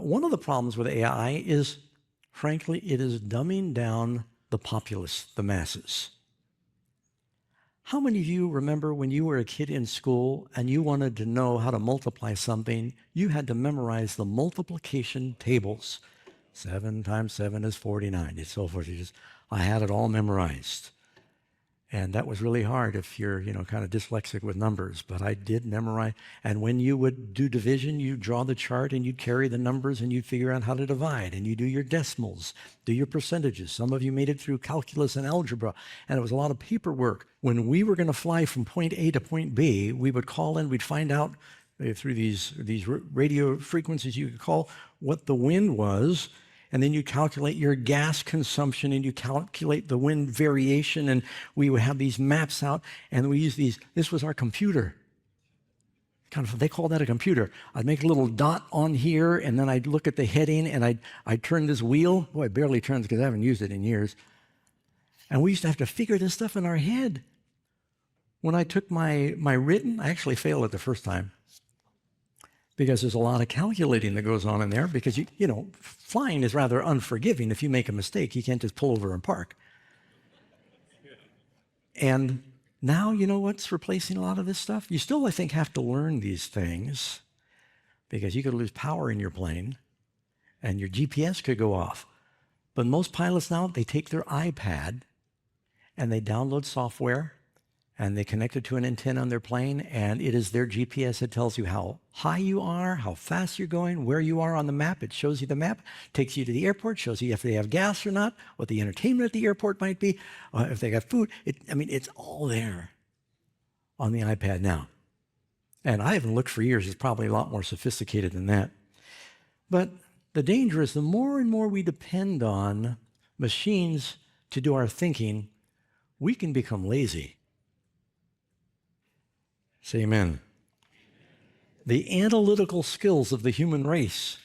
one of the problems with AI is, frankly, it is dumbing down the populace, the masses. How many of you remember when you were a kid in school and you wanted to know how to multiply something, you had to memorize the multiplication tables? 7 times 7 is 49, and so forth. I had it all memorized. And that was really hard if you're, kind of dyslexic with numbers, but I did memorize. And when you would do division, you'd draw the chart and you'd carry the numbers and you'd figure out how to divide, and you do your decimals, do your percentages. Some of you made it through calculus and algebra, and it was a lot of paperwork. When we were going to fly from point A to point B, we would call in, we'd find out through these radio frequencies, you could call what the wind was, and then you calculate your gas consumption and you calculate the wind variation, and we would have these maps out, and we use these. This was our computer. They call that a computer. I'd make a little dot on here, and then I'd look at the heading, and I'd turn this wheel. Boy, it barely turns because I haven't used it in years. And we used to have to figure this stuff in our head. When I took my written, I actually failed it the first time, because there's a lot of calculating that goes on in there, because, flying is rather unforgiving. If you make a mistake, you can't just pull over and park. And now, you know what's replacing a lot of this stuff? You still, I think, have to learn these things, because you could lose power in your plane and your GPS could go off. But most pilots now, they take their iPad and they download software, and they connect it to an antenna on their plane, and it is their GPS that tells you how high you are, how fast you're going, where you are on the map. It shows you the map, takes you to the airport, shows you if they have gas or not, what the entertainment at the airport might be, if they got food. It's all there on the iPad now. And I haven't looked for years. It's probably a lot more sophisticated than that. But the danger is the more and more we depend on machines to do our thinking, we can become lazy. Say amen. The analytical skills of the human race